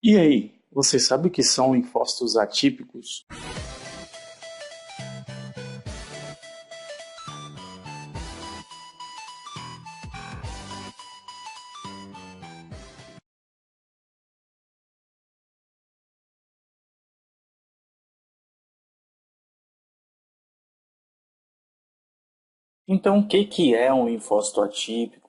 E aí, você sabe o que são linfócitos atípicos? Então, o que é um linfócito atípico?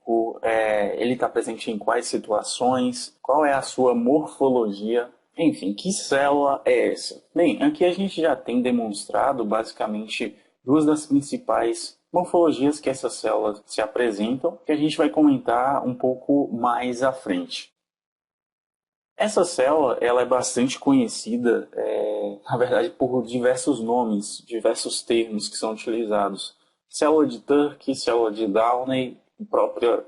Ele está presente em quais situações? Qual é a sua morfologia? Enfim, que célula é essa? Bem, aqui a gente já tem demonstrado basicamente duas das principais morfologias que essas células se apresentam, que a gente vai comentar um pouco mais à frente. Essa célula ela é bastante conhecida, na verdade, por diversos nomes, diversos termos que são utilizados. Célula de Turk, célula de Downey,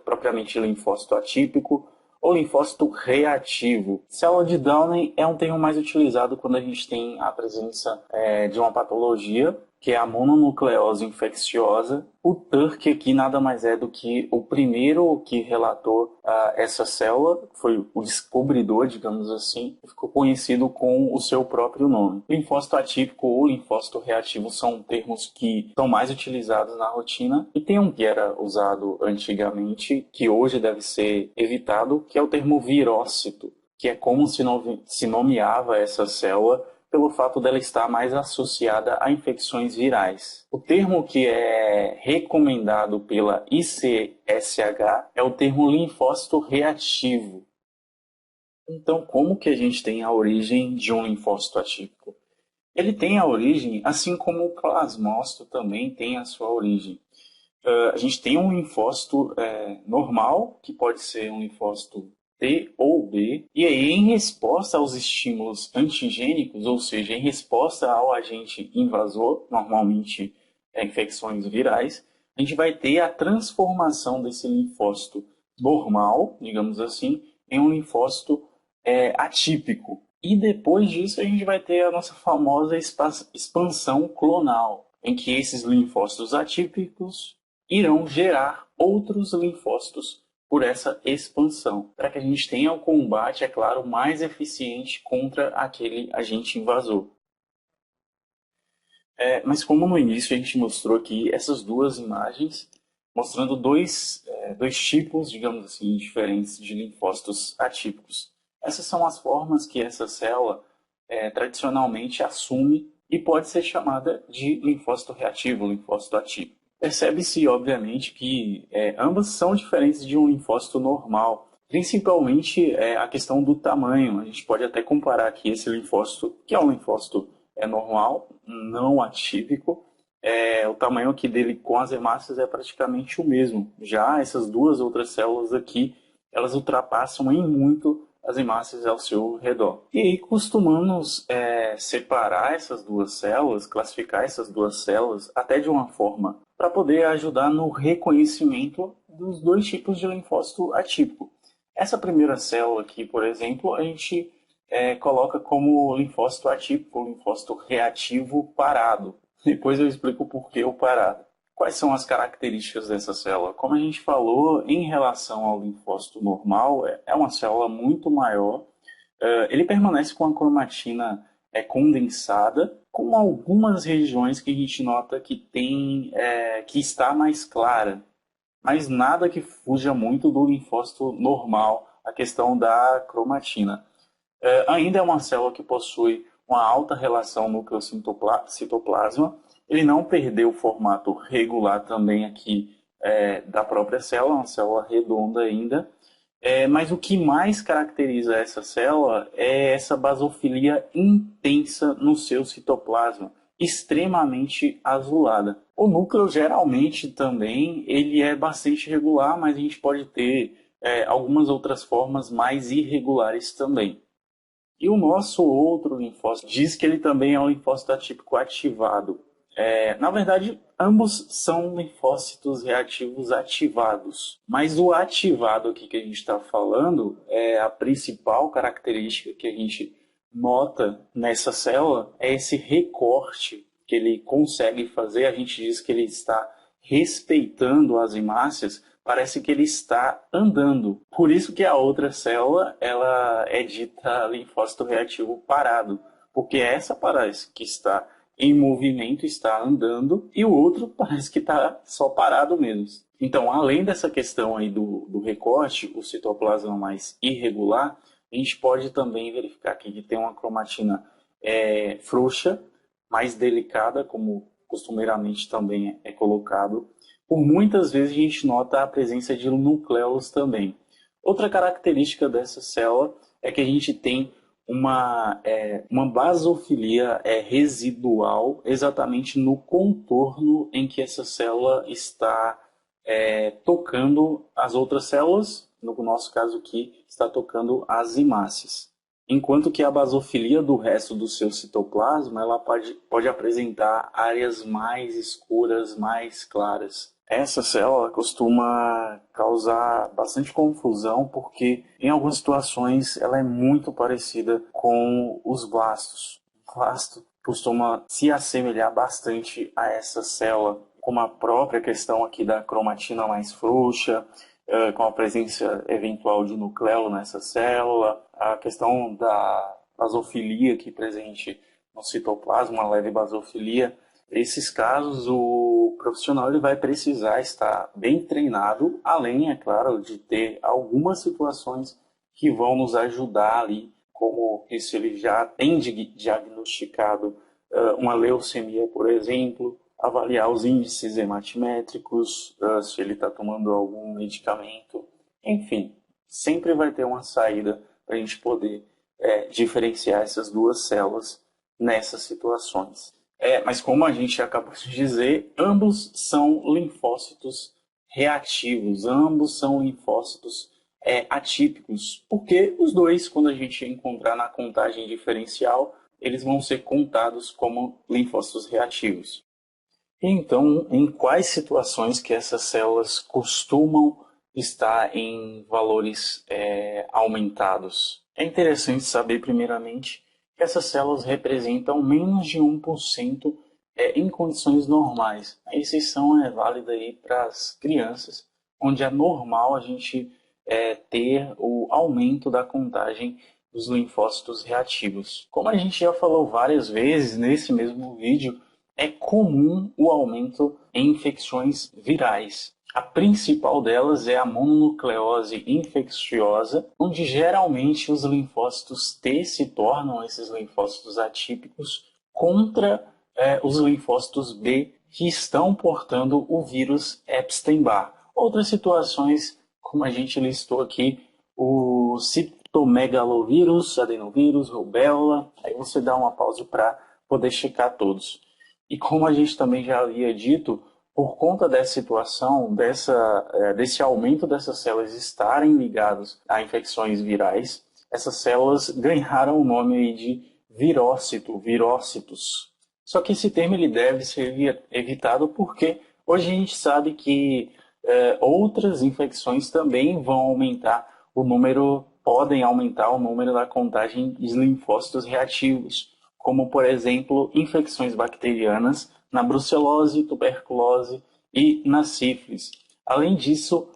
propriamente linfócito atípico, ou linfócito reativo. Célula de Downey é um termo mais utilizado quando a gente tem a presença de uma patologia, que é a mononucleose infecciosa. O Turk aqui nada mais é do que o primeiro que relatou essa célula, foi o descobridor, digamos assim, ficou conhecido com o seu próprio nome. Linfócito atípico ou linfócito reativo são termos que são mais utilizados na rotina, e tem um que era usado antigamente, que hoje deve ser evitado, que é o termo virócito, que é como se nomeava essa célula pelo fato dela estar mais associada a infecções virais. O termo que é recomendado pela ICSH é o termo linfócito reativo. Então, como que a gente tem a origem de um linfócito atípico? Ele tem a origem, assim como o plasmócito também tem a sua origem. A gente tem um linfócito normal, que pode ser um linfócito T ou B, e aí em resposta aos estímulos antigênicos, ou seja, em resposta ao agente invasor, normalmente infecções virais, a gente vai ter a transformação desse linfócito normal, digamos assim, em um linfócito atípico. E depois disso a gente vai ter a nossa famosa expansão clonal, em que esses linfócitos atípicos irão gerar outros linfócitos por essa expansão, para que a gente tenha o combate, é claro, mais eficiente contra aquele agente invasor. Mas como no início a gente mostrou aqui essas duas imagens, mostrando dois tipos, digamos assim, diferentes de linfócitos atípicos. Essas são as formas que essa célula tradicionalmente assume e pode ser chamada de linfócito reativo, linfócito atípico. Percebe-se, obviamente, que ambas são diferentes de um linfócito normal, principalmente a questão do tamanho. A gente pode até comparar aqui esse linfócito, que é um linfócito normal, não atípico, o tamanho aqui dele com as hemácias é praticamente o mesmo. Já essas duas outras células aqui, elas ultrapassam em muito as hemácias ao seu redor. E aí costumamos separar essas duas células, classificar essas duas células até de uma forma para poder ajudar no reconhecimento dos dois tipos de linfócito atípico. Essa primeira célula aqui, por exemplo, a gente coloca como linfócito atípico, linfócito reativo parado. Depois eu explico por que o parado. Quais são as características dessa célula? Como a gente falou, em relação ao linfócito normal, é uma célula muito maior. Ele permanece com a cromatina condensada, com algumas regiões que a gente nota que está mais clara, mas nada que fuja muito do linfócito normal, a questão da cromatina. Ainda é uma célula que possui uma alta relação núcleo-citoplasma. Ele não perdeu o formato regular também aqui da própria célula, uma célula redonda ainda. Mas o que mais caracteriza essa célula é essa basofilia intensa no seu citoplasma, extremamente azulada. O núcleo geralmente também ele é bastante regular, mas a gente pode ter algumas outras formas mais irregulares também. E o nosso outro linfócito diz que ele também é um linfócito atípico ativado. Na verdade, ambos são linfócitos reativos ativados. Mas o ativado aqui que a gente está falando é a principal característica que a gente nota nessa célula é esse recorte que ele consegue fazer. A gente diz que ele está respeitando as hemácias parece que ele está andando. Por isso que a outra célula ela é dita linfócito reativo parado, porque essa parece que está em movimento, está andando, e o outro parece que está só parado mesmo. Então, além dessa questão aí do recorte, o citoplasma mais irregular, a gente pode também verificar aqui que tem uma cromatina frouxa, mais delicada, como costumeiramente também é colocado. Por muitas vezes a gente nota a presença de nucleolos também. Outra característica dessa célula é que a gente tem uma basofilia residual exatamente no contorno em que essa célula está tocando as outras células, no nosso caso aqui, está tocando as hemácias. Enquanto que a basofilia do resto do seu citoplasma, ela pode apresentar áreas mais escuras, mais claras. Essa célula costuma causar bastante confusão porque, em algumas situações, ela é muito parecida com os blastos. O blasto costuma se assemelhar bastante a essa célula, como a própria questão aqui da cromatina mais frouxa, com a presença eventual de nucleolo nessa célula, a questão da basofilia aqui presente no citoplasma, uma leve basofilia. Nesses casos, o profissional ele vai precisar estar bem treinado, além, é claro, de ter algumas situações que vão nos ajudar ali, como se ele já tem diagnosticado uma leucemia, por exemplo, avaliar os índices hematimétricos, se ele está tomando algum medicamento, enfim, sempre vai ter uma saída para a gente poder diferenciar essas duas células nessas situações. Mas como a gente acabou de dizer, ambos são linfócitos reativos, ambos são linfócitos atípicos, porque os dois, quando a gente encontrar na contagem diferencial, eles vão ser contados como linfócitos reativos. Então, em quais situações que essas células costumam estar em valores aumentados? É interessante saber, primeiramente, que essas células representam menos de 1% em condições normais. A exceção é válida aí para as crianças, onde é normal a gente ter o aumento da contagem dos linfócitos reativos. Como a gente já falou várias vezes nesse mesmo vídeo, é comum o aumento em infecções virais. A principal delas é a mononucleose infecciosa, onde geralmente os linfócitos T se tornam esses linfócitos atípicos contra os linfócitos B que estão portando o vírus Epstein-Barr. Outras situações, como a gente listou aqui, o citomegalovírus, adenovírus, rubéola, aí você dá uma pausa para poder checar todos. E como a gente também já havia dito, por conta dessa situação, desse aumento dessas células estarem ligadas a infecções virais, essas células ganharam o nome aí de virócitos. Só que esse termo ele deve ser evitado porque hoje a gente sabe que outras infecções também vão aumentar podem aumentar o número da contagem de linfócitos reativos, como, por exemplo, infecções bacterianas na brucelose, tuberculose e na sífilis. Além disso,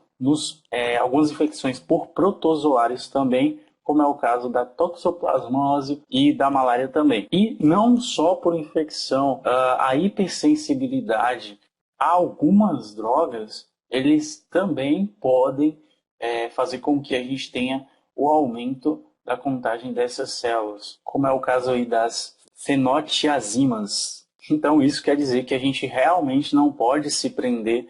algumas infecções por protozoários também, como é o caso da toxoplasmose e da malária também. E não só por infecção, a hipersensibilidade a algumas drogas, eles também podem fazer com que a gente tenha o aumento da contagem dessas células, como é o caso aí das fenotiazimas. Então isso quer dizer que a gente realmente não pode se prender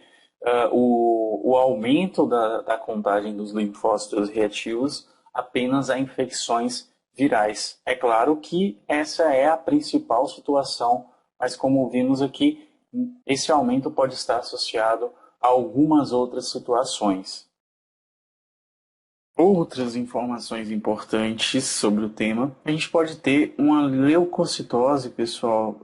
o aumento da contagem dos linfócitos reativos apenas a infecções virais. É claro que essa é a principal situação, mas como vimos aqui, esse aumento pode estar associado a algumas outras situações. Outras informações importantes sobre o tema, a gente pode ter uma leucocitose, pessoal.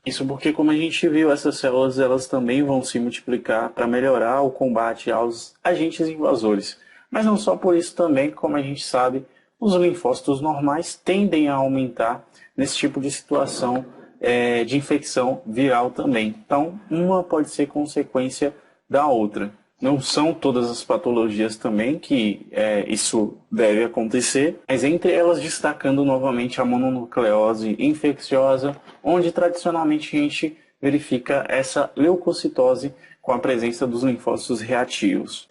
Isso porque, como a gente viu, essas células elas também vão se multiplicar para melhorar o combate aos agentes invasores. Mas não só por isso também, como a gente sabe, os linfócitos normais tendem a aumentar nesse tipo de situação de infecção viral também. Então, uma pode ser consequência da outra. Não são todas as patologias também que isso deve acontecer, mas entre elas destacando novamente a mononucleose infecciosa, onde tradicionalmente a gente verifica essa leucocitose com a presença dos linfócitos reativos.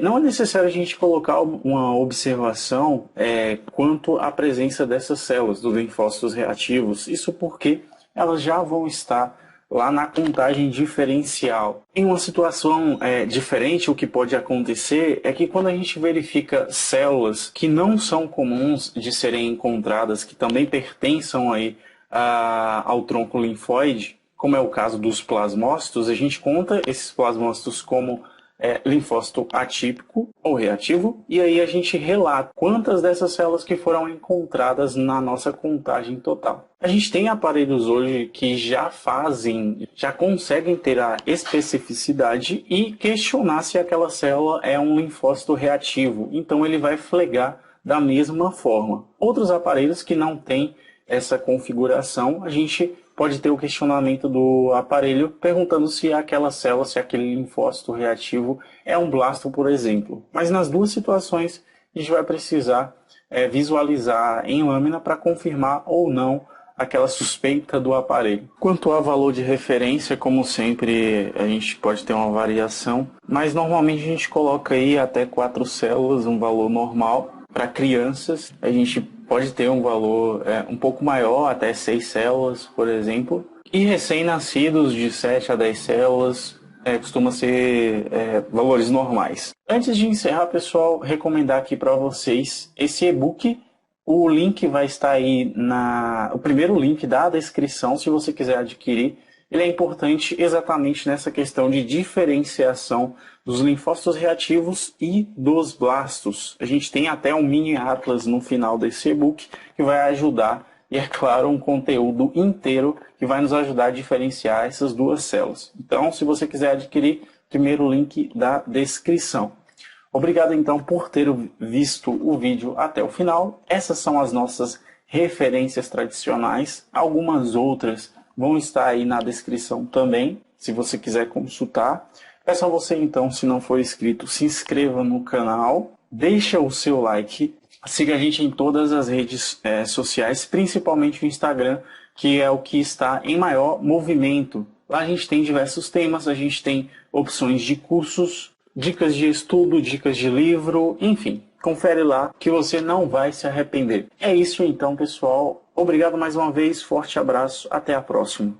Não é necessário a gente colocar uma observação quanto à presença dessas células, dos linfócitos reativos, isso porque elas já vão estar lá na contagem diferencial. Em uma situação diferente, o que pode acontecer é que quando a gente verifica células que não são comuns de serem encontradas, que também pertençam aí ao tronco linfóide, como é o caso dos plasmócitos, a gente conta esses plasmócitos como linfócito atípico ou reativo, e aí a gente relata quantas dessas células que foram encontradas na nossa contagem total. A gente tem aparelhos hoje que já conseguem ter a especificidade e questionar se aquela célula é um linfócito reativo, então ele vai flegar da mesma forma. Outros aparelhos que não têm essa configuração, a gente pode ter o questionamento do aparelho perguntando se aquela célula, se aquele linfócito reativo é um blasto, por exemplo. Mas nas duas situações, a gente vai precisar visualizar em lâmina para confirmar ou não aquela suspeita do aparelho. Quanto ao valor de referência, como sempre, a gente pode ter uma variação, mas normalmente a gente coloca aí até 4 células, um valor normal. Para crianças, a gente pode ter um valor um pouco maior, até 6 células, por exemplo. E recém-nascidos, de 7 a 10 células, costuma ser valores normais. Antes de encerrar, pessoal, recomendar aqui para vocês esse e-book. O link vai estar aí o primeiro link da descrição, se você quiser adquirir. Ele é importante exatamente nessa questão de diferenciação dos linfócitos reativos e dos blastos. A gente tem até um mini atlas no final desse e-book que vai ajudar, e é claro, um conteúdo inteiro que vai nos ajudar a diferenciar essas duas células. Então, se você quiser adquirir, primeiro link da descrição. Obrigado então por ter visto o vídeo até o final. Essas são as nossas referências tradicionais. Algumas outras vão estar aí na descrição também, se você quiser consultar. Peço a você então, se não for inscrito, se inscreva no canal, deixa o seu like, siga a gente em todas as redes sociais, principalmente o Instagram, que é o que está em maior movimento. Lá a gente tem diversos temas, a gente tem opções de cursos, dicas de estudo, dicas de livro, enfim. Confere lá que você não vai se arrepender. É isso então, pessoal. Obrigado mais uma vez, forte abraço, até a próxima.